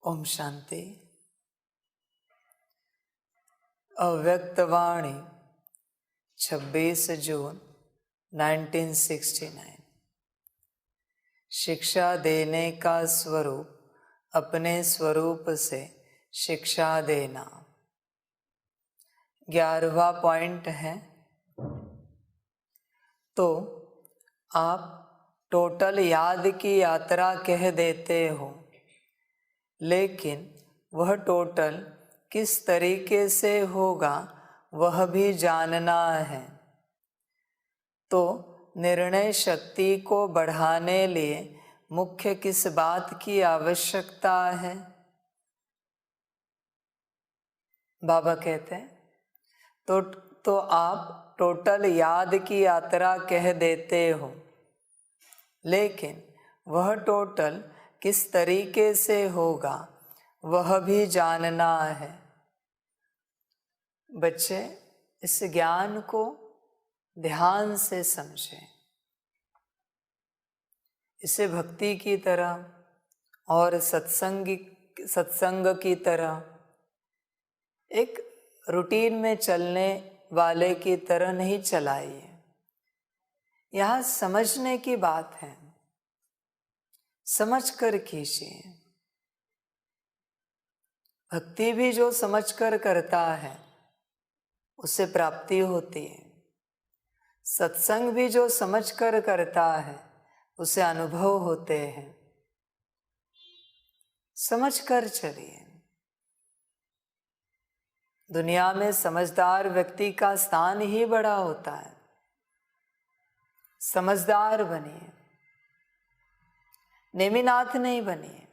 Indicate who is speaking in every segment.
Speaker 1: ओम शांति। अव्यक्तवाणी 26 जून 1969। शिक्षा देने का स्वरूप अपने स्वरूप से शिक्षा देना। 11वां पॉइंट है, तो आप टोटल याद की यात्रा कह देते हो, लेकिन वह टोटल किस तरीके से होगा वह भी जानना है। तो निर्णय शक्ति को बढ़ाने लिए मुख्य किस बात की आवश्यकता है? बाबा कहते हैं तो आप टोटल याद की यात्रा कह देते हो, लेकिन वह टोटल किस तरीके से होगा वह भी जानना है। बच्चे इस ज्ञान को ध्यान से समझें, इसे भक्ति की तरह और सत्संग की तरह एक रूटीन में चलने वाले की तरह नहीं चलाइए। यहाँ समझने की बात है, समझ कर कीजिए। भक्ति भी जो समझ कर करता है उससे प्राप्ति होती है। सत्संग भी जो समझ कर करता है उसे अनुभव होते हैं। समझ कर चलिए। दुनिया में समझदार व्यक्ति का स्थान ही बड़ा होता है। समझदार बनिए, नेमिनाथ नहीं बनिए,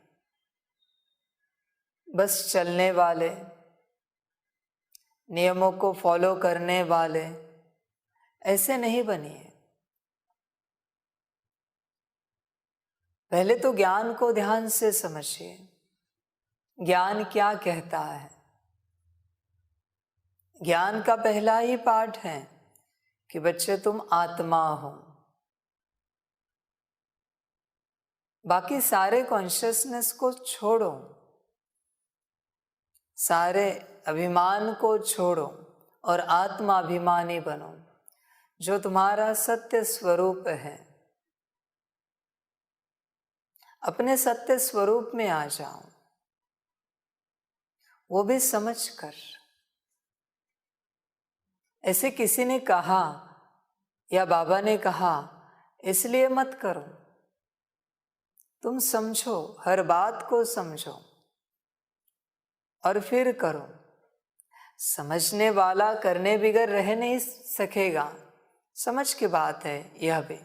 Speaker 1: बस चलने वाले, नियमों को फॉलो करने वाले ऐसे नहीं बनिए। पहले तो ज्ञान को ध्यान से समझिए। ज्ञान क्या कहता है? ज्ञान का पहला ही पाठ है कि बच्चे तुम आत्मा हो। बाकी सारे कॉन्शियसनेस को छोड़ो, सारे अभिमान को छोड़ो और आत्माभिमानी बनो। जो तुम्हारा सत्य स्वरूप है, अपने सत्य स्वरूप में आ जाओ, वो भी समझ कर। ऐसे किसी ने कहा या बाबा ने कहा इसलिए मत करो। तुम समझो, हर बात को समझो और फिर करो। समझने वाला करने बिगर रह नहीं सकेगा। समझ की बात है यह भी।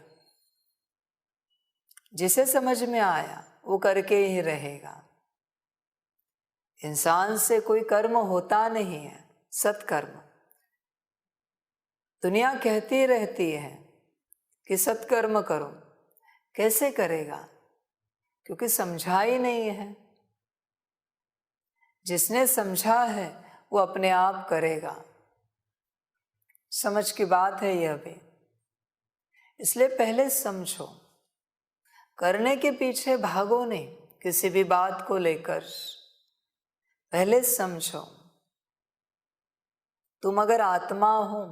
Speaker 1: जिसे समझ में आया वो करके ही रहेगा। इंसान से कोई कर्म होता नहीं है, सत्कर्म। दुनिया कहती रहती है कि सत्कर्म करो। कैसे करेगा? क्योंकि समझा ही नहीं है। जिसने समझा है वो अपने आप करेगा। समझ की बात है यह भी। इसलिए पहले समझो, करने के पीछे भागो नहीं। किसी भी बात को लेकर पहले समझो। तुम अगर आत्मा हो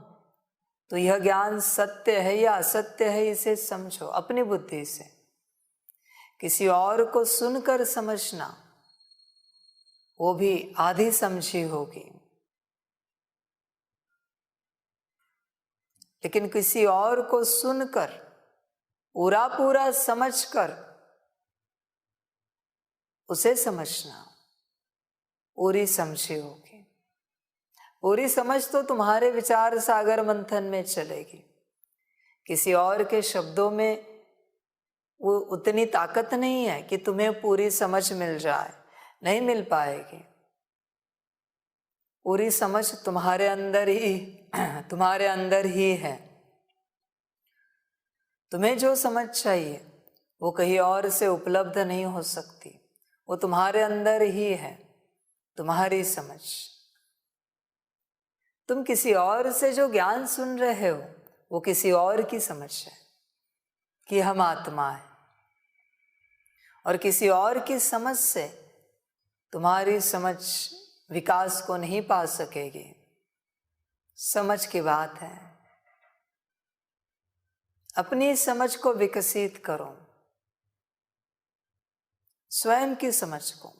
Speaker 1: तो यह ज्ञान सत्य है या असत्य है, इसे समझो अपनी बुद्धि से। किसी और को सुनकर समझना वो भी आधी समझी होगी, लेकिन किसी और को सुनकर पूरा समझकर उसे समझना पूरी समझी होगी। पूरी समझ तो तुम्हारे विचार सागर मंथन में चलेगी। किसी और के शब्दों में वो उतनी ताकत नहीं है कि तुम्हें पूरी समझ मिल जाए, नहीं मिल पाएगी। पूरी समझ तुम्हारे अंदर ही है। तुम्हें जो समझ चाहिए वो कहीं और से उपलब्ध नहीं हो सकती। वो तुम्हारे अंदर ही है, तुम्हारी समझ। तुम किसी और से जो ज्ञान सुन रहे हो वो किसी और की समझ है कि हम आत्मा है, और किसी और की समझ से तुम्हारी समझ विकास को नहीं पा सकेगी। समझ की बात है, अपनी समझ को विकसित करो, स्वयं की समझ को।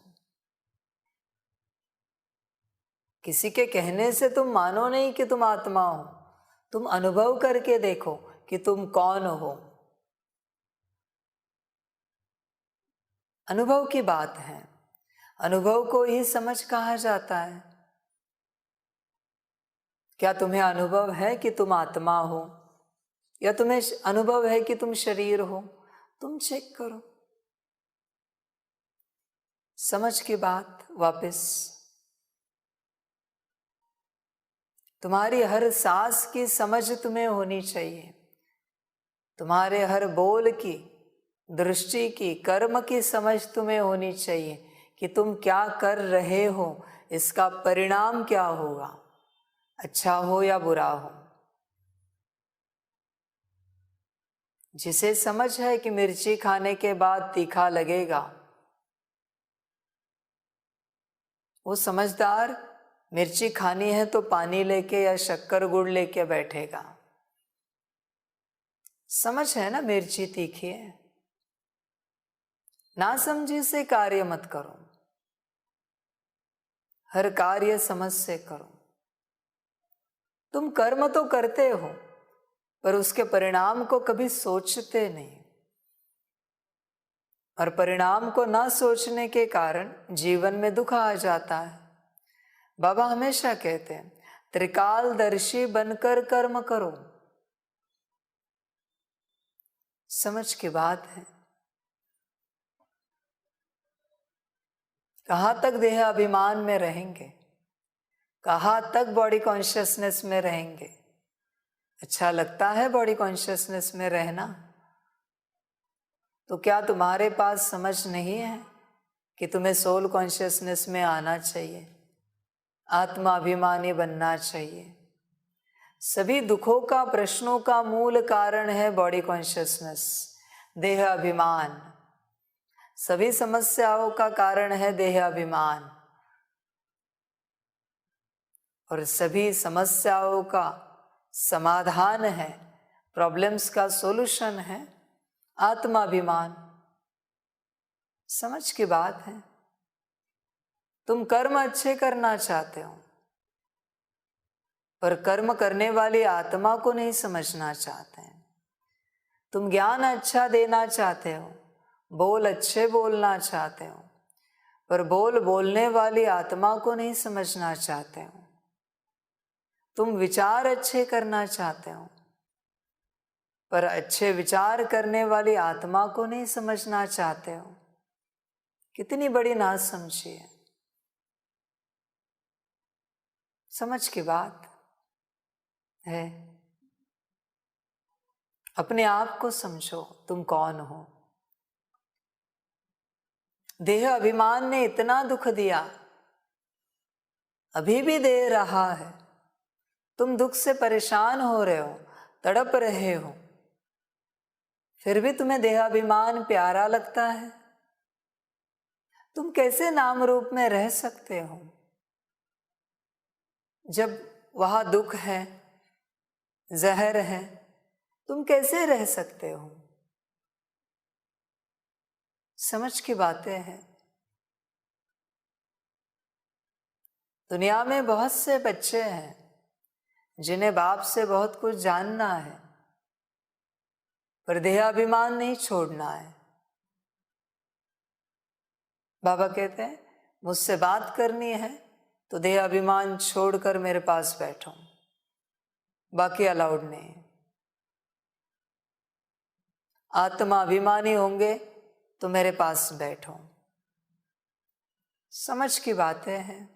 Speaker 1: किसी के कहने से तुम मानो नहीं कि तुम आत्मा हो, तुम अनुभव करके देखो कि तुम कौन हो। अनुभव की बात है, अनुभव को ही समझ कहा जाता है। क्या तुम्हें अनुभव है कि तुम आत्मा हो, या तुम्हें अनुभव है कि तुम शरीर हो? तुम चेक करो। समझ की बात वापस, तुम्हारी हर सांस की समझ तुम्हें होनी चाहिए, तुम्हारे हर बोल की, दृष्टि की, कर्म की समझ तुम्हें होनी चाहिए कि तुम क्या कर रहे हो, इसका परिणाम क्या होगा, अच्छा हो या बुरा हो। जिसे समझ है कि मिर्ची खाने के बाद तीखा लगेगा, वो समझदार मिर्ची खानी है तो पानी लेके या शक्कर गुड़ लेके बैठेगा। समझ है ना मिर्ची तीखी है। ना समझी से कार्य मत करो, हर कार्य समझ से करो। तुम कर्म तो करते हो, पर उसके परिणाम को कभी सोचते नहीं, और परिणाम को ना सोचने के कारण जीवन में दुख आ जाता है। बाबा हमेशा कहते हैं, त्रिकालदर्शी बनकर कर्म करो। समझ की बात है। कहाँ तक देह अभिमान में रहेंगे, कहाँ तक बॉडी कॉन्शियसनेस में रहेंगे? अच्छा लगता है बॉडी कॉन्शियसनेस में रहना? तो क्या तुम्हारे पास समझ नहीं है कि तुम्हें सोल कॉन्शियसनेस में आना चाहिए, आत्माभिमानी बनना चाहिए? सभी दुखों का, प्रश्नों का मूल कारण है बॉडी कॉन्शियसनेस, देह अभिमान। सभी समस्याओं का कारण है देह अभिमान, और सभी समस्याओं का समाधान है, प्रॉब्लम्स का सॉल्यूशन है आत्माभिमान। समझ की बात है। तुम कर्म अच्छे करना चाहते हो, पर कर्म करने वाली आत्मा को नहीं समझना चाहते हैं। तुम ज्ञान अच्छा देना चाहते हो, बोल अच्छे बोलना चाहते हो, पर बोल बोलने वाली आत्मा को नहीं समझना चाहते हो। तुम विचार अच्छे करना चाहते हो, पर अच्छे विचार करने वाली आत्मा को नहीं समझना चाहते हो। कितनी बड़ी नासमझी है। समझ की बात है। अपने आप को समझो, तुम कौन हो। देह अभिमान ने इतना दुख दिया, अभी भी दे रहा है। तुम दुख से परेशान हो रहे हो, तड़प रहे हो, फिर भी तुम्हें देहाभिमान प्यारा लगता है। तुम कैसे नाम रूप में रह सकते हो जब वहां दुख है, जहर है? तुम कैसे रह सकते हो? समझ की बातें हैं। दुनिया में बहुत से बच्चे हैं जिन्हें बाप से बहुत कुछ जानना है, पर देहाभिमान नहीं छोड़ना है। बाबा कहते हैं, मुझसे बात करनी है तो देहाभिमान छोड़कर मेरे पास बैठो, बाकी अलाउड नहीं। आत्मा अभिमानी होंगे तो मेरे पास बैठो। समझ की बातें हैं।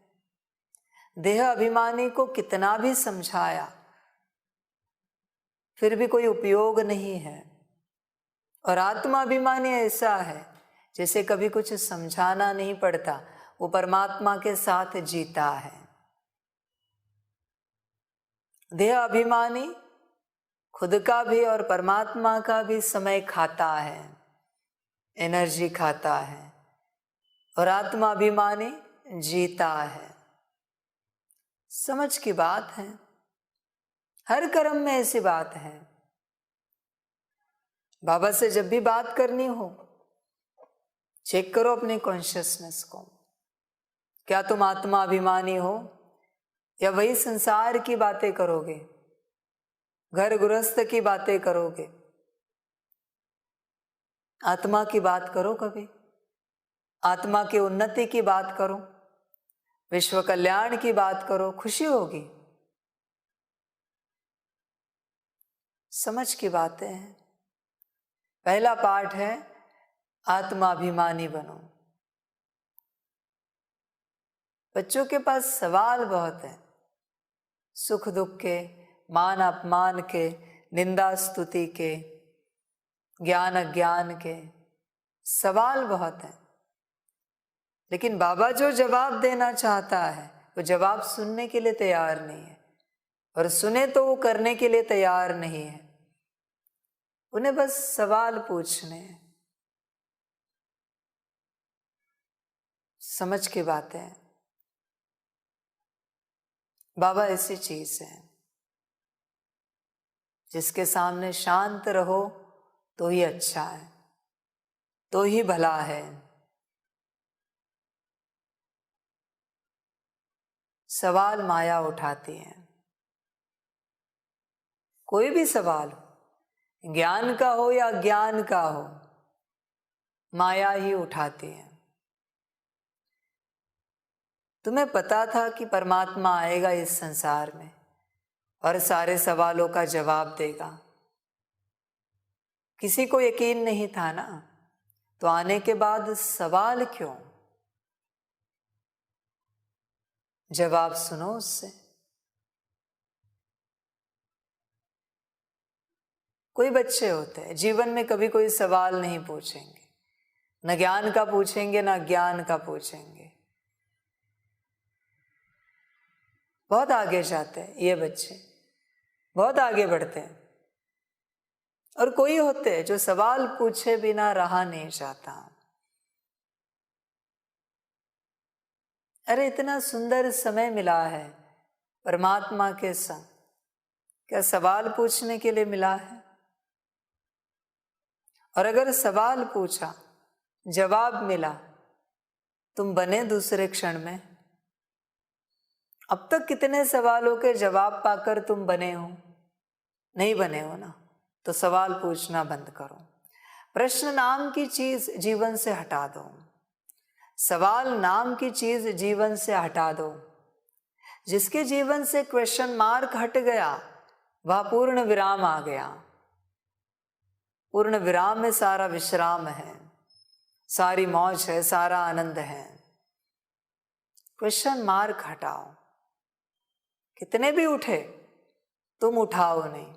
Speaker 1: देह अभिमानी को कितना भी समझाया फिर भी कोई उपयोग नहीं है, और आत्मा अभिमानी ऐसा है जैसे कभी कुछ समझाना नहीं पड़ता, वो परमात्मा के साथ जीता है। देह अभिमानी खुद का भी और परमात्मा का भी समय खाता है, एनर्जी खाता है, और आत्मा अभिमानी जीता है। समझ की बात है, हर कर्म में ऐसी बात है। बाबा से जब भी बात करनी हो, चेक करो अपने कॉन्शियसनेस को। क्या तुम आत्मा अभिमानी हो या वही संसार की बातें करोगे, घर गृहस्थ की बातें करोगे? आत्मा की बात करो, कभी आत्मा की उन्नति की बात करो, विश्व कल्याण की बात करो, खुशी होगी। समझ की बातें हैं। पहला पाठ है आत्माभिमानी बनो। बच्चों के पास सवाल बहुत है, सुख दुख के, मान अपमान के, निंदा स्तुति के, ज्ञान अज्ञान के, सवाल बहुत है। लेकिन बाबा जो जवाब देना चाहता है वो जवाब सुनने के लिए तैयार नहीं है, और सुने तो वो करने के लिए तैयार नहीं है। उन्हें बस सवाल पूछने हैं। समझ की बातें हैं। बाबा ऐसी चीज है जिसके सामने शांत रहो तो ही अच्छा है, तो ही भला है। सवाल माया उठाती है, कोई भी सवाल हो, ज्ञान का हो या अज्ञान का हो, माया ही उठाती है। तुम्हें पता था कि परमात्मा आएगा इस संसार में और सारे सवालों का जवाब देगा? किसी को यकीन नहीं था ना, तो आने के बाद सवाल क्यों? जवाब सुनो उससे। कोई बच्चे होते हैं जीवन में कभी कोई सवाल नहीं पूछेंगे, न ज्ञान का पूछेंगे न ज्ञान का पूछेंगे। बहुत आगे जाते हैं ये बच्चे, बहुत आगे बढ़ते हैं। और कोई होते हैं जो सवाल पूछे बिना रहा नहीं जाता। अरे इतना सुंदर समय मिला है परमात्मा के संग, क्या सवाल पूछने के लिए मिला है? और अगर सवाल पूछा, जवाब मिला, तुम बने दूसरे क्षण में? अब तक कितने सवालों के जवाब पाकर तुम बने हो? नहीं बने हो ना, तो सवाल पूछना बंद करो। प्रश्न नाम की चीज जीवन से हटा दो, सवाल नाम की चीज जीवन से हटा दो। जिसके जीवन से क्वेश्चन मार्क हट गया, वह पूर्ण विराम आ गया। पूर्ण विराम में सारा विश्राम है, सारी मौज है, सारा आनंद है। क्वेश्चन मार्क हटाओ। कितने भी उठे, तुम उठाओ नहीं।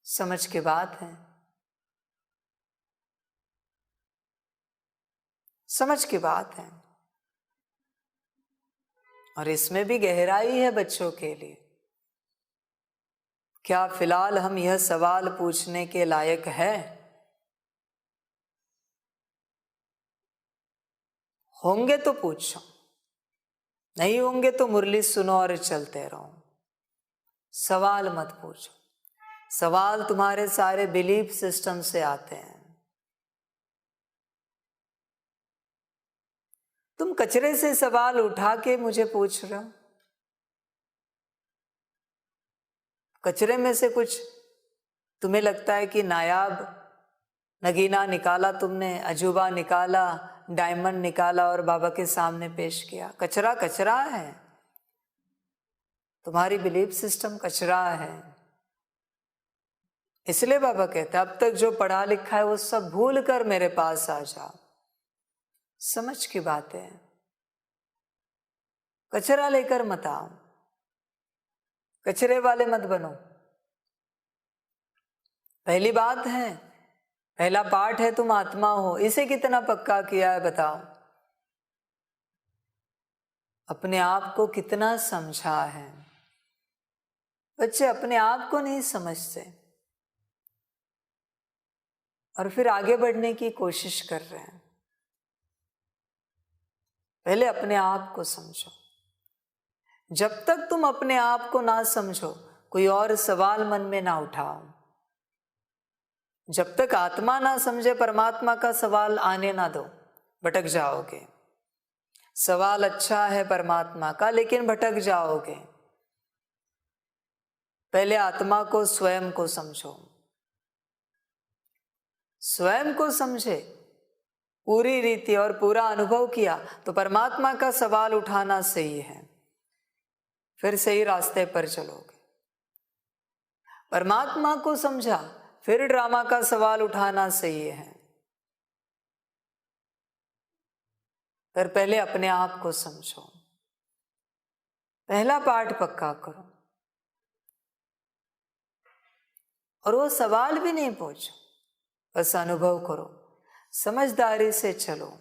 Speaker 1: समझ की बात है, समझ की बात है। और इसमें भी गहराई है बच्चों के लिए। क्या फिलहाल हम यह सवाल पूछने के लायक है? होंगे तो पूछो, नहीं होंगे तो मुरली सुनो और चलते रहो। सवाल मत पूछो। सवाल तुम्हारे सारे बिलीफ सिस्टम से आते हैं। तुम कचरे से सवाल उठा के मुझे पूछ रहे हो। कचरे में से कुछ तुम्हें लगता है कि नायाब नगीना निकाला तुमने, अजूबा निकाला, डायमंड निकाला और बाबा के सामने पेश किया। कचरा कचरा है, तुम्हारी बिलीफ सिस्टम कचरा है। इसलिए बाबा कहते हैं अब तक जो पढ़ा लिखा है वो सब भूल कर मेरे पास आ जाओ। समझ की बातें हैं। कचरा लेकर मत आओ, कचरे वाले मत बनो। पहली बात है, पहला पाठ है तुम आत्मा हो। इसे कितना पक्का किया है बताओ? अपने आप को कितना समझा है? बच्चे अपने आप को नहीं समझते और फिर आगे बढ़ने की कोशिश कर रहे हैं। पहले अपने आप को समझो। जब तक तुम अपने आप को ना समझो, कोई और सवाल मन में ना उठाओ। जब तक आत्मा ना समझे, परमात्मा का सवाल आने ना दो, भटक जाओगे। सवाल अच्छा है परमात्मा का, लेकिन भटक जाओगे। पहले आत्मा को, स्वयं को समझो। स्वयं को समझे पूरी रीति और पूरा अनुभव किया तो परमात्मा का सवाल उठाना सही है, फिर सही रास्ते पर चलोगे। परमात्मा को समझा, फिर ड्रामा का सवाल उठाना सही है। पर पहले अपने आप को समझो। पहला पाठ पक्का करो और वो सवाल भी नहीं पूछो, बस अनुभव करो, समझदारी से चलो।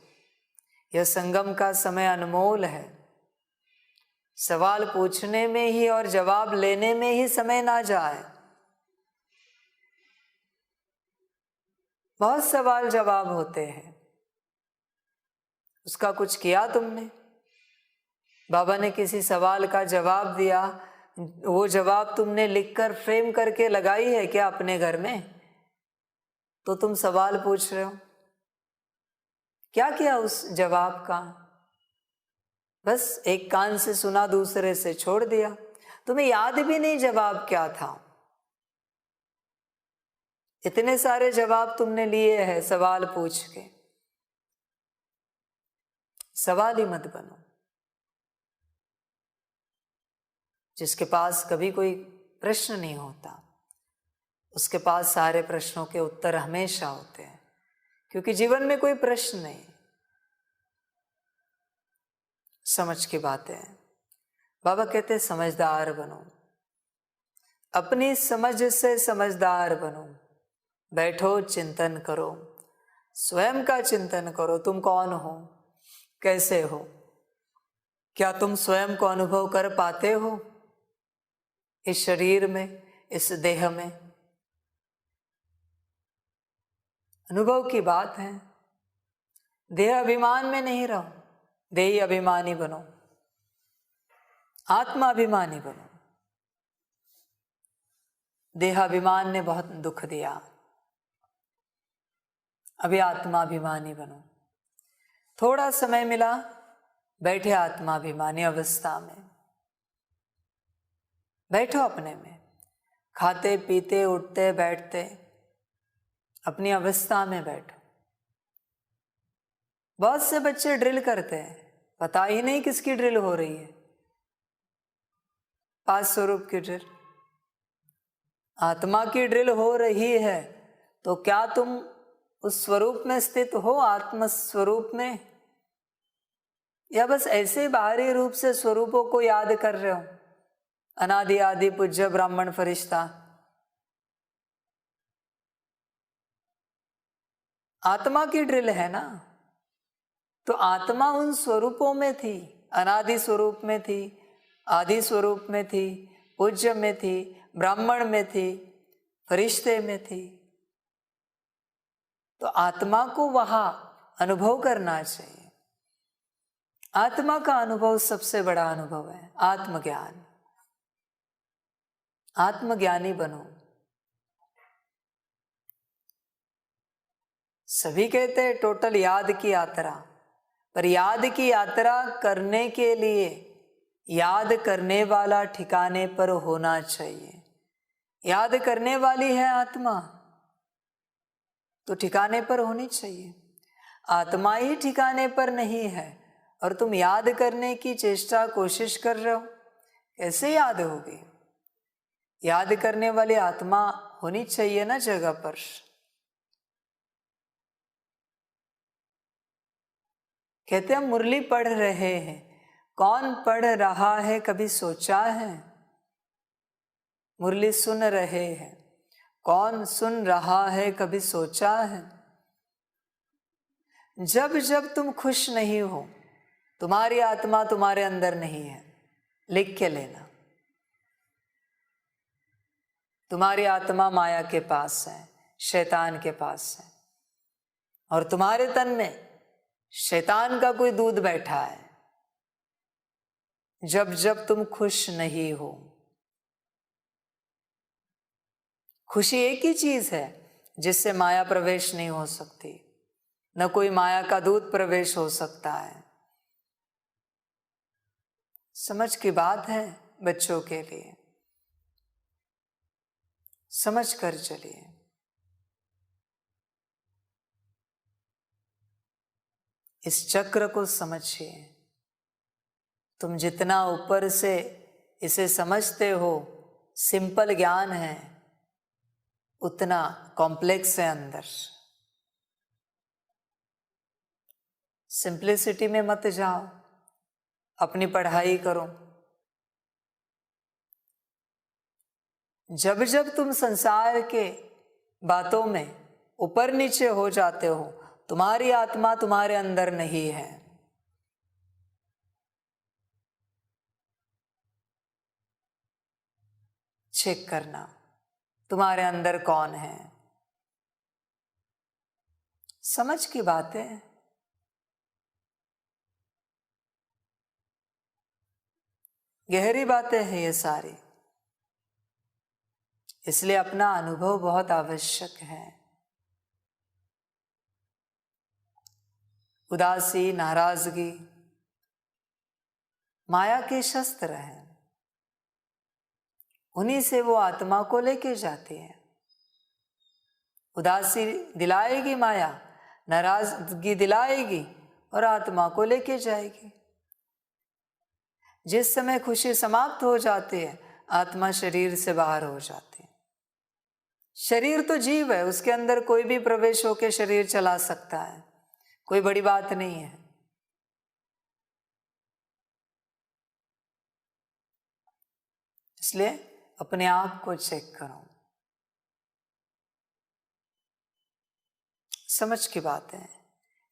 Speaker 1: यह संगम का समय अनमोल है। सवाल पूछने में ही और जवाब लेने में ही समय ना जाए। बहुत सवाल जवाब होते हैं, उसका कुछ किया तुमने? बाबा ने किसी सवाल का जवाब दिया, वो जवाब तुमने लिखकर फ्रेम करके लगाई है क्या अपने घर में? तो तुम सवाल पूछ रहे हो, क्या किया उस जवाब का? बस एक कान से सुना, दूसरे से छोड़ दिया। तुम्हें याद भी नहीं जवाब क्या था। इतने सारे जवाब तुमने लिए हैं सवाल पूछ के। सवाल ही मत बनो। जिसके पास कभी कोई प्रश्न नहीं होता, उसके पास सारे प्रश्नों के उत्तर हमेशा होते हैं, क्योंकि जीवन में कोई प्रश्न नहीं। समझ की बातें हैं। बाबा कहते समझदार बनो, अपनी समझ से समझदार बनो। बैठो, चिंतन करो, स्वयं का चिंतन करो। तुम कौन हो, कैसे हो? क्या तुम स्वयं को अनुभव कर पाते हो इस शरीर में, इस देह में? अनुभव की बात है। देह अभिमान में नहीं रहो, देही अभिमानी बनो, आत्माभिमानी बनो। देहाभिमान ने बहुत दुख दिया, अभी आत्माभिमानी बनो। थोड़ा समय मिला, बैठे आत्माभिमानी अवस्था में। बैठो अपने में, खाते पीते उठते बैठते अपनी अवस्था में बैठो। बहुत से बच्चे ड्रिल करते हैं, पता ही नहीं किसकी ड्रिल हो रही है। 5 स्वरूप की ड्रिल, आत्मा की ड्रिल हो रही है, तो क्या तुम उस स्वरूप में स्थित हो, आत्म स्वरूप में? या बस ऐसे बाहरी रूप से स्वरूपों को याद कर रहे हो? अनादि आदि पूज्य ब्राह्मण फरिश्ता। आत्मा की ड्रिल है ना, तो आत्मा उन स्वरूपों में थी। अनादि स्वरूप में थी, आदि स्वरूप में थी, पूज्य में थी, ब्राह्मण में थी, फरिश्ते में थी। तो आत्मा को वहां अनुभव करना चाहिए। आत्मा का अनुभव सबसे बड़ा अनुभव है, आत्मज्ञान। आत्मज्ञानी बनो। सभी कहते हैं टोटल याद की यात्रा, पर याद की यात्रा करने के लिए याद करने वाला ठिकाने पर होना चाहिए। याद करने वाली है आत्मा, तो ठिकाने पर होनी चाहिए। आत्मा ही ठिकाने पर नहीं है और तुम याद करने की चेष्टा, कोशिश कर रहे हो, कैसे याद होगी? याद करने वाली आत्मा होनी चाहिए ना जगह पर। कहते हम मुरली पढ़ रहे हैं, कौन पढ़ रहा है कभी सोचा है? मुरली सुन रहे हैं, कौन सुन रहा है कभी सोचा है? जब जब तुम खुश नहीं हो, तुम्हारी आत्मा तुम्हारे अंदर नहीं है, लिख के लेना। तुम्हारी आत्मा माया के पास है, शैतान के पास है, और तुम्हारे तन में शैतान का कोई दूध बैठा है। जब जब तुम खुश नहीं हो। खुशी एक ही चीज है जिससे माया प्रवेश नहीं हो सकती, न कोई माया का दूत प्रवेश हो सकता है। समझ की बात है बच्चों के लिए, समझ कर चलिए। इस चक्र को समझिए। तुम जितना ऊपर से इसे समझते हो, सिंपल ज्ञान है, उतना कॉम्प्लेक्स है अंदर। सिंप्लिसिटी में मत जाओ, अपनी पढ़ाई करो। जब जब तुम संसार के बातों में ऊपर नीचे हो जाते हो, तुम्हारी आत्मा तुम्हारे अंदर नहीं है। चेक करना तुम्हारे अंदर कौन है। समझ की बात है। गहरी बातें हैं ये सारी, इसलिए अपना अनुभव बहुत आवश्यक है। उदासी, नाराजगी माया के शस्त्र हैं, उन्हीं से वो आत्मा को लेके जाती है। उदासी दिलाएगी माया, नाराजगी दिलाएगी और आत्मा को लेके जाएगी। जिस समय खुशी समाप्त हो जाती है, आत्मा शरीर से बाहर हो जाती है। शरीर तो जीव है, उसके अंदर कोई भी प्रवेश होकर शरीर चला सकता है, कोई बड़ी बात नहीं है। इसलिए अपने आप को चेक करो। समझ की बात है।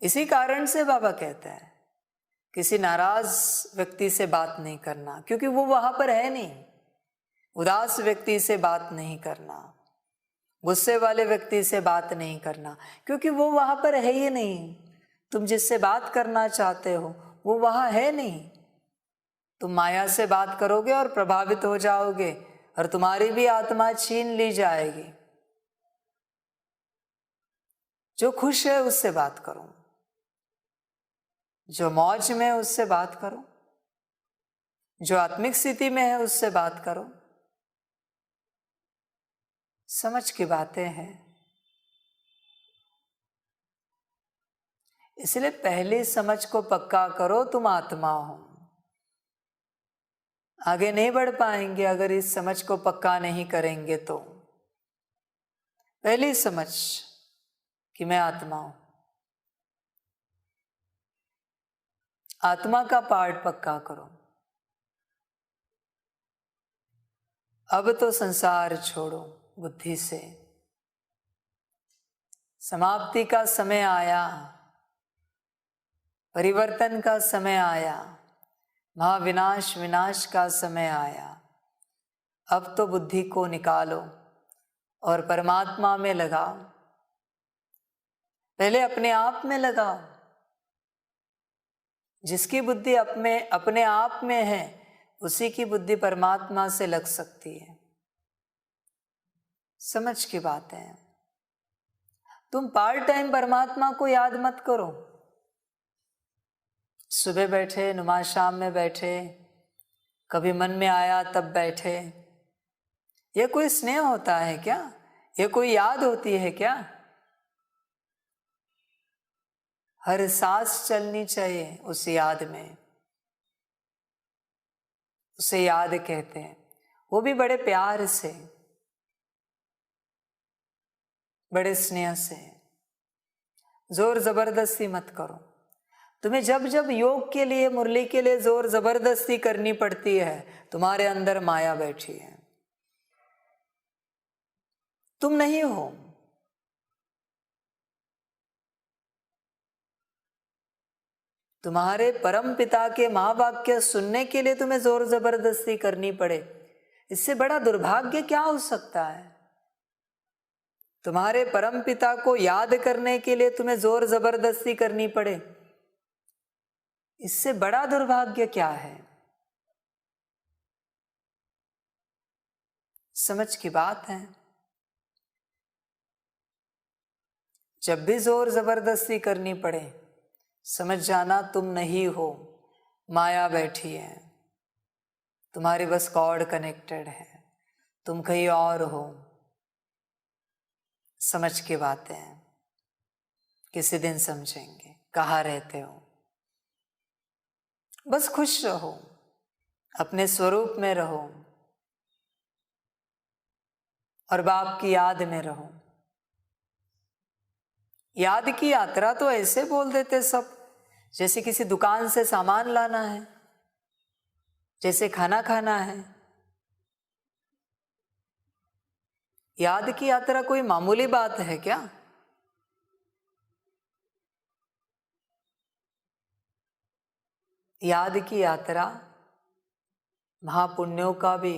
Speaker 1: इसी कारण से बाबा कहते हैं किसी नाराज व्यक्ति से बात नहीं करना, क्योंकि वो वहां पर है नहीं। उदास व्यक्ति से बात नहीं करना, गुस्से वाले व्यक्ति से बात नहीं करना, क्योंकि वो वहां पर है ही नहीं। तुम जिससे बात करना चाहते हो वो वहां है नहीं। तुम माया से बात करोगे और प्रभावित हो जाओगे और तुम्हारी भी आत्मा छीन ली जाएगी। जो खुश है उससे बात करो, जो मौज में है उससे बात करो, जो आत्मिक स्थिति में है उससे बात करो। समझ की बातें हैं। इसलिए पहली समझ को पक्का करो, तुम आत्मा हो। आगे नहीं बढ़ पाएंगे अगर इस समझ को पक्का नहीं करेंगे तो। पहली समझ कि मैं आत्मा हूं, आत्मा का पार्ट पक्का करो। अब तो संसार छोड़ो बुद्धि से। समाप्ति का समय आया, परिवर्तन का समय आया, महाविनाश विनाश का समय आया। अब तो बुद्धि को निकालो और परमात्मा में लगाओ। पहले अपने आप में लगाओ। जिसकी बुद्धि अपने आप में है, उसी की बुद्धि परमात्मा से लग सकती है। समझ की बात है। तुम पार्ट टाइम परमात्मा को याद मत करो। सुबह बैठे, नुमा शाम में बैठे, कभी मन में आया तब बैठे। यह कोई स्नेह होता है क्या? यह कोई याद होती है क्या? हर सांस चलनी चाहिए उस याद में। उसे याद कहते हैं, वो भी बड़े प्यार से, बड़े स्नेह से। जोर जबरदस्ती मत करो। तुम्हें जब जब योग के लिए, मुरली के लिए जोर जबरदस्ती करनी पड़ती है, तुम्हारे अंदर माया बैठी है, तुम नहीं हो। तुम्हारे परम पिता के महावाक्य सुनने के लिए तुम्हें जोर जबरदस्ती करनी पड़े, इससे बड़ा दुर्भाग्य क्या हो सकता है? तुम्हारे परम पिता को याद करने के लिए तुम्हें जोर जबरदस्ती करनी पड़े, इससे बड़ा दुर्भाग्य क्या है? समझ की बात है। जब भी जोर जबरदस्ती करनी पड़े, समझ जाना तुम नहीं हो, माया बैठी है, तुम्हारी बस कॉर्ड कनेक्टेड है, तुम कहीं और हो। समझ की बातें हैं, किसी दिन समझेंगे। कहाँ रहते हो? बस खुश रहो, अपने स्वरूप में रहो और बाप की याद में रहो। याद की यात्रा तो ऐसे बोल देते सब, जैसे किसी दुकान से सामान लाना है, जैसे खाना खाना है। याद की यात्रा कोई मामूली बात है क्या? याद की यात्रा महापुण्यों का भी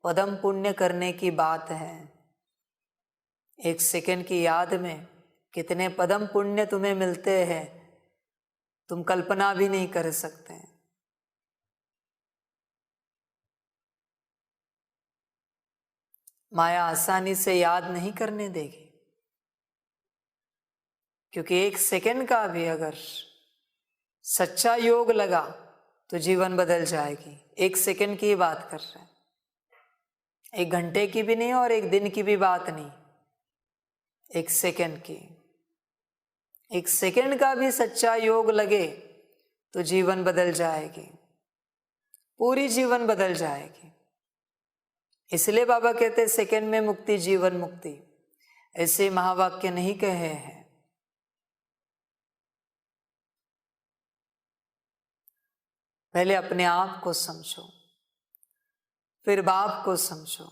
Speaker 1: पदम पुण्य करने की बात है। एक सेकंड की याद में कितने पदम पुण्य तुम्हें मिलते हैं, तुम कल्पना भी नहीं कर सकते। माया आसानी से याद नहीं करने देगी, क्योंकि एक सेकंड का भी अगर सच्चा योग लगा तो जीवन बदल जाएगी। एक सेकंड की बात कर रहे हैं, एक घंटे की भी नहीं और एक दिन की भी बात नहीं, एक सेकंड की। एक सेकंड का भी सच्चा योग लगे तो जीवन बदल जाएगी, पूरी जीवन बदल जाएगी। इसलिए बाबा कहते सेकंड में मुक्ति जीवन मुक्ति, ऐसे महावाक्य नहीं कहे हैं। पहले अपने आप को समझो, फिर बाप को समझो,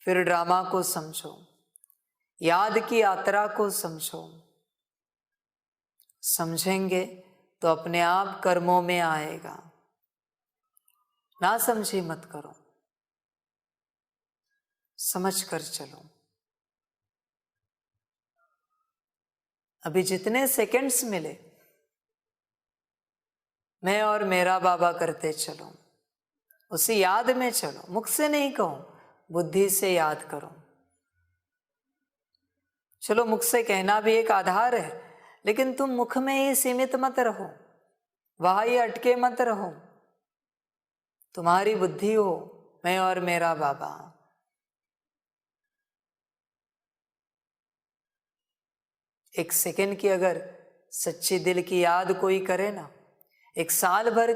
Speaker 1: फिर ड्रामा को समझो, याद की यात्रा को समझो। समझेंगे तो अपने आप कर्मों में आएगा। ना समझे मत करो, समझ कर चलो। अभी जितने सेकंड्स मिले, मैं और मेरा बाबा करते चलो, उसी याद में चलो। मुख से नहीं कहो, बुद्धि से याद करो। चलो मुख से कहना भी एक आधार है, लेकिन तुम मुख में ही सीमित मत रहो, वहां ही अटके मत रहो। तुम्हारी बुद्धि हो मैं और मेरा बाबा। एक सेकंड की अगर सच्ची दिल की याद कोई करे ना, एक साल भर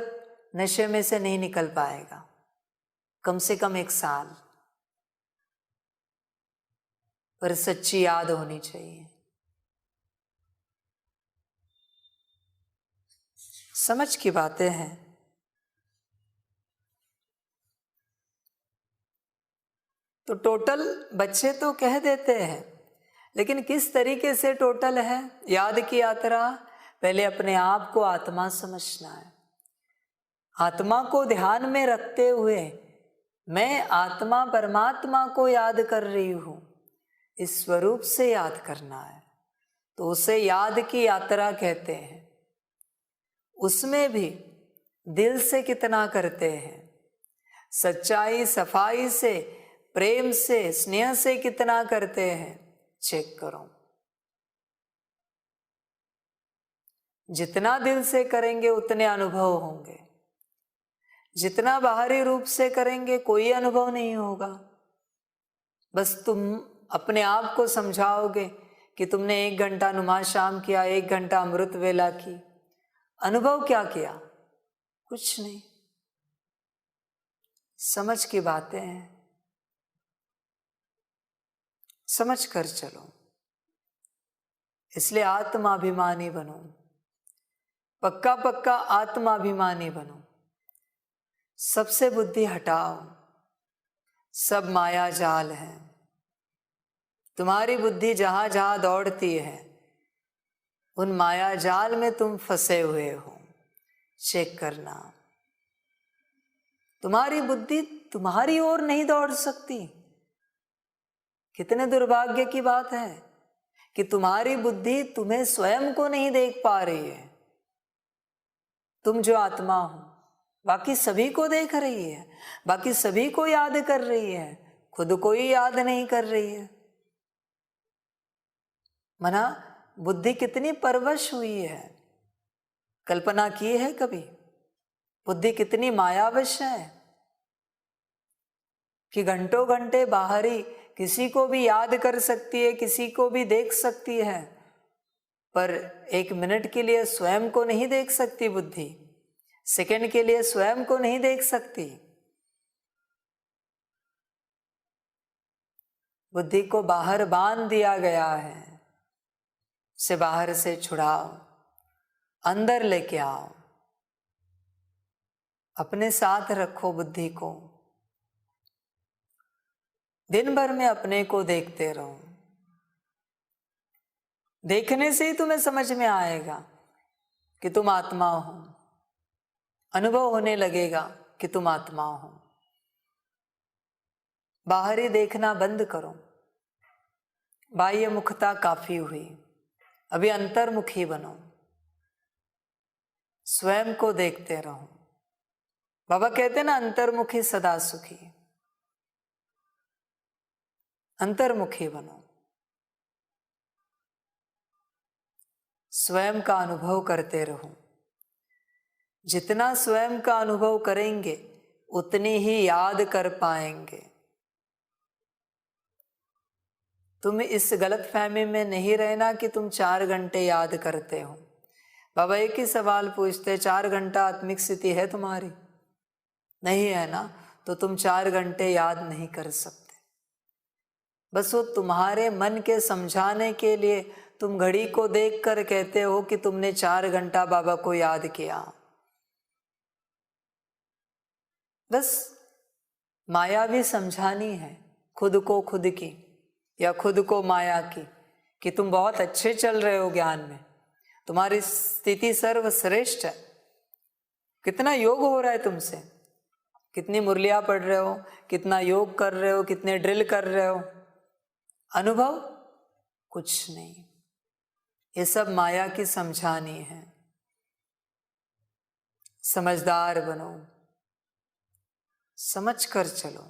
Speaker 1: नशे में से नहीं निकल पाएगा, कम से कम एक साल। पर सच्ची याद होनी चाहिए। समझ की बातें हैं। तो टोटल बच्चे तो कह देते हैं, लेकिन किस तरीके से टोटल है याद की यात्रा? पहले अपने आप को आत्मा समझना है। आत्मा को ध्यान में रखते हुए मैं आत्मा परमात्मा को याद कर रही हूं, इस स्वरूप से याद करना है। तो उसे याद की यात्रा कहते हैं। उसमें भी दिल से कितना करते हैं, सच्चाई सफाई से प्रेम से स्नेह से कितना करते हैं, चेक करो। जितना दिल से करेंगे उतने अनुभव होंगे, जितना बाहरी रूप से करेंगे कोई अनुभव नहीं होगा। बस तुम अपने आप को समझाओगे कि तुमने 1 घंटा नुमाज शाम किया, 1 घंटा अमृत वेला की, अनुभव क्या किया? कुछ नहीं। समझ की बातें हैं, समझ कर चलो। इसलिए आत्माभिमानी बनो, पक्का पक्का आत्माभिमानी बनो। सबसे बुद्धि हटाओ, सब माया जाल है। तुम्हारी बुद्धि जहां जहां दौड़ती है, उन माया जाल में तुम फंसे हुए हो। चेक करना, तुम्हारी बुद्धि तुम्हारी ओर नहीं दौड़ सकती। कितने दुर्भाग्य की बात है कि तुम्हारी बुद्धि तुम्हें स्वयं को नहीं देख पा रही है। तुम जो आत्मा हो बाकी सभी को देख रही है, बाकी सभी को याद कर रही है, खुद को ही याद नहीं कर रही है। मना बुद्धि कितनी परवश हुई है, कल्पना की है कभी? बुद्धि कितनी मायावश है कि घंटों घंटे बाहरी किसी को भी याद कर सकती है, किसी को भी देख सकती है, पर 1 मिनट के लिए स्वयं को नहीं देख सकती। बुद्धि सेकंड के लिए स्वयं को नहीं देख सकती। बुद्धि को बाहर बांध दिया गया है, से बाहर से छुड़ाओ, अंदर लेके आओ, अपने साथ रखो बुद्धि को। दिन भर में अपने को देखते रहो। देखने से ही तुम्हें समझ में आएगा कि तुम आत्मा हो, अनुभव होने लगेगा कि तुम आत्मा हो। बाहरी देखना बंद करो, बाह्य मुखता काफी हुई, अभी अंतर्मुखी बनो, स्वयं को देखते रहो। बाबा कहते ना, अंतर्मुखी सदा सुखी। अंतर्मुखी बनो, स्वयं का अनुभव करते रहो। जितना स्वयं का अनुभव करेंगे उतनी ही याद कर पाएंगे। तुम इस गलतफहमी में नहीं रहना कि तुम 4 घंटे याद करते हो। बाबा एक ही सवाल पूछते, 4 घंटा आत्मिक स्थिति है तुम्हारी? नहीं है ना, तो तुम 4 घंटे याद नहीं कर सकते। बस वो तुम्हारे मन के समझाने के लिए तुम घड़ी को देखकर कहते हो कि तुमने 4 घंटा बाबा को याद किया। बस माया भी समझानी है खुद को खुद की, या खुद को माया की, कि तुम बहुत अच्छे चल रहे हो ज्ञान में, तुम्हारी स्थिति सर्वश्रेष्ठ है। कितना योग हो रहा है तुमसे, कितनी मुरलियां पढ़ रहे हो, कितना योग कर रहे हो, कितने ड्रिल कर रहे हो, अनुभव कुछ नहीं। ये सब माया की समझानी है। समझदार बनो, समझ कर चलो,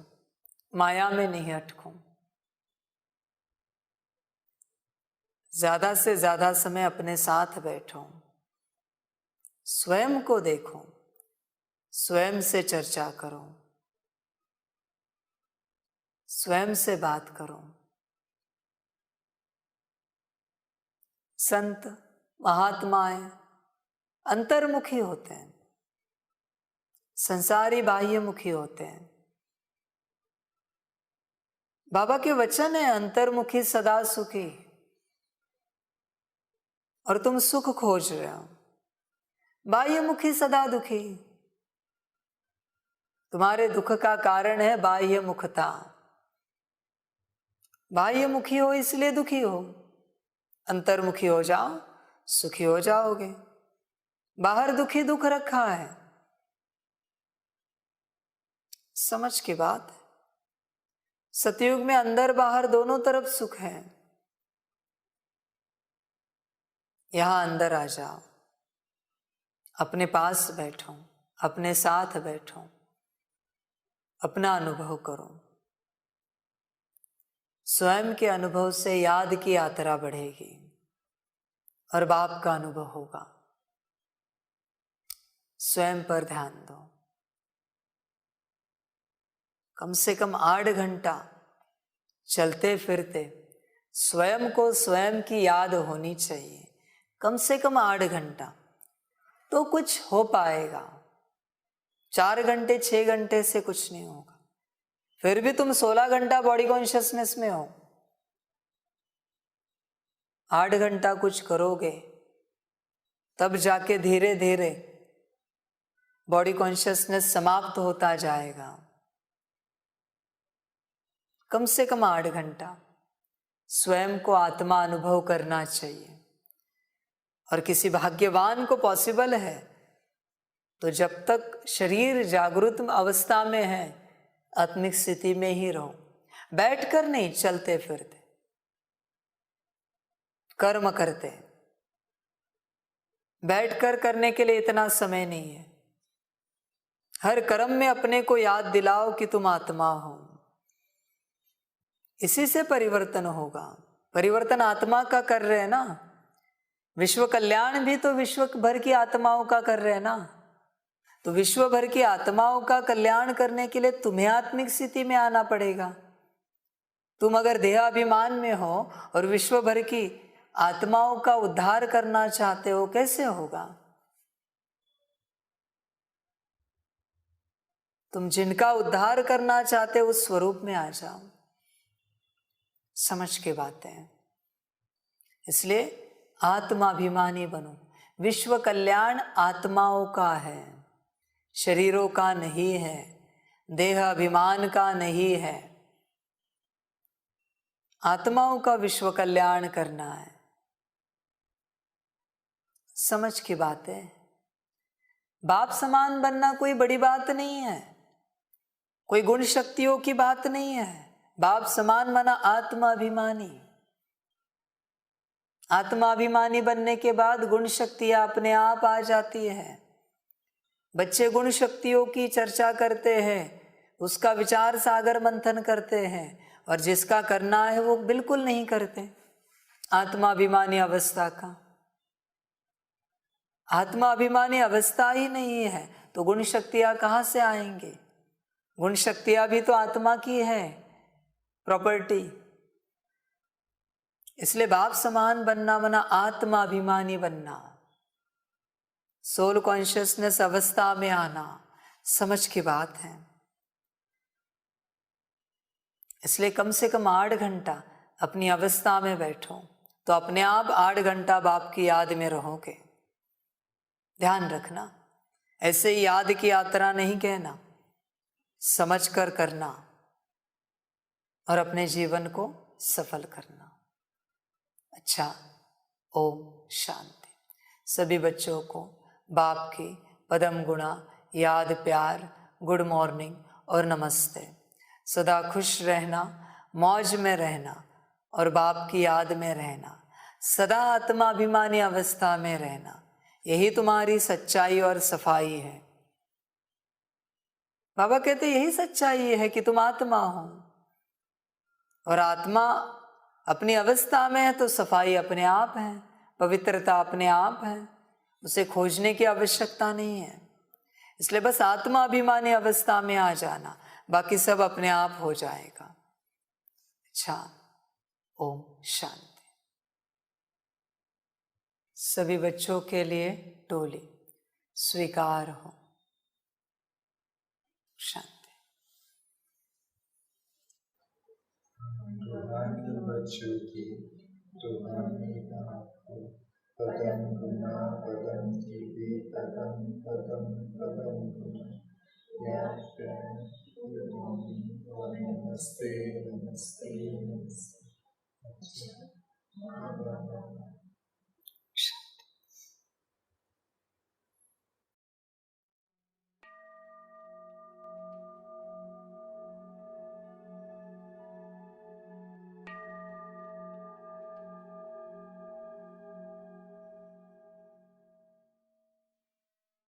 Speaker 1: माया में नहीं अटको। ज्यादा से ज्यादा समय अपने साथ बैठो, स्वयं को देखो, स्वयं से चर्चा करो, स्वयं से बात करो। संत महात्माएं अंतर्मुखी होते हैं, संसारी बाह्यमुखी होते हैं। बाबा के वचन है, अंतर्मुखी सदा सुखी। और तुम सुख खोज रहे हो, बाह्यमुखी सदा दुखी। तुम्हारे दुख का कारण है बाह्य मुखता। बाह्यमुखी हो इसलिए दुखी हो, अंतर्मुखी हो जाओ सुखी हो जाओगे। बाहर दुखी दुख रखा है, समझ की बात है। सतयुग में अंदर बाहर दोनों तरफ सुख है। यहां अंदर आ जाओ, अपने पास बैठो, अपने साथ बैठो, अपना अनुभव करो। स्वयं के अनुभव से याद की यात्रा बढ़ेगी और बाप का अनुभव होगा। स्वयं पर ध्यान दो। कम से कम 8 घंटा चलते फिरते स्वयं को स्वयं की याद होनी चाहिए। कम से कम 8 घंटा तो कुछ हो पाएगा। 4 घंटे 6 घंटे से कुछ नहीं होगा। फिर भी तुम 16 घंटा बॉडी कॉन्शियसनेस में हो, 8 घंटा कुछ करोगे तब जाके धीरे धीरे बॉडी कॉन्शियसनेस समाप्त होता जाएगा। कम से कम 8 घंटा स्वयं को आत्मा अनुभव करना चाहिए। और किसी भाग्यवान को पॉसिबल है तो जब तक शरीर जागृत अवस्था में है आत्मिक स्थिति में ही रहो, बैठकर नहीं, चलते फिरते कर्म करते। बैठकर करने के लिए इतना समय नहीं है। हर कर्म में अपने को याद दिलाओ कि तुम आत्मा हो। इसी से परिवर्तन होगा। परिवर्तन आत्मा का कर रहे हैं ना, विश्व कल्याण भी तो विश्व भर की आत्माओं का कर रहे हैं ना। तो विश्व भर की आत्माओं का कल्याण करने के लिए तुम्हें आत्मिक स्थिति में आना पड़ेगा। तुम अगर देहाभिमान में हो और विश्व भर की आत्माओं का उद्धार करना चाहते हो, कैसे होगा? तुम जिनका उद्धार करना चाहते हो उस स्वरूप में आ जाओ। समझ के बातें हैं। इसलिए आत्माभिमानी बनो। विश्व कल्याण आत्माओं का है, शरीरों का नहीं है, देह अभिमान का नहीं है। आत्माओं का विश्व कल्याण करना है। समझ की बात है। बाप समान बनना कोई बड़ी बात नहीं है, कोई गुण शक्तियों की बात नहीं है। बाप समान माना आत्माभिमानी। आत्माभिमानी बनने के बाद गुण शक्तियां अपने आप आ जाती है। बच्चे गुण शक्तियों की चर्चा करते हैं, उसका विचार सागर मंथन करते हैं, और जिसका करना है वो बिल्कुल नहीं करते। आत्माभिमानी अवस्था का, आत्माभिमानी अवस्था ही नहीं है तो गुण शक्तियां कहाँ से आएंगे? गुण शक्तियां भी तो आत्मा की है प्रॉपर्टी। इसलिए बाप समान बनना मना आत्माभिमानी बनना, सोल कॉन्शियसनेस अवस्था में आना। समझ की बात है। इसलिए कम से कम 8 घंटा अपनी अवस्था में बैठो तो अपने आप 8 घंटा बाप की याद में रहोगे। ध्यान रखना, ऐसे ही याद की यात्रा नहीं कहना, समझ कर करना और अपने जीवन को सफल करना। अच्छा, ओम शांति। सभी बच्चों को बाप की पदम गुणा याद, प्यार, गुड मॉर्निंग और नमस्ते। सदा खुश रहना, मौज में रहना और बाप की याद में रहना। सदा आत्माभिमानी अवस्था में रहना। यही तुम्हारी सच्चाई और सफाई है। बाबा कहते यही सच्चाई है कि तुम आत्मा हो, और आत्मा अपनी अवस्था में है तो सफाई अपने आप है, पवित्रता अपने आप है, उसे खोजने की आवश्यकता नहीं है। इसलिए बस आत्मा अभिमानी अवस्था में आ जाना, बाकी सब अपने आप हो जाएगा। अच्छा, ओम शांति। सभी बच्चों के लिए टोली स्वीकार हो। शांति।
Speaker 2: रूहानी बच्चों की रूहानी आपको पदम गुना पदम की भी पदम पदम पदम गुना याद प्यार गुड मॉर्निंग और नमस्ते नमस्ते नमस्ते। अच्छा,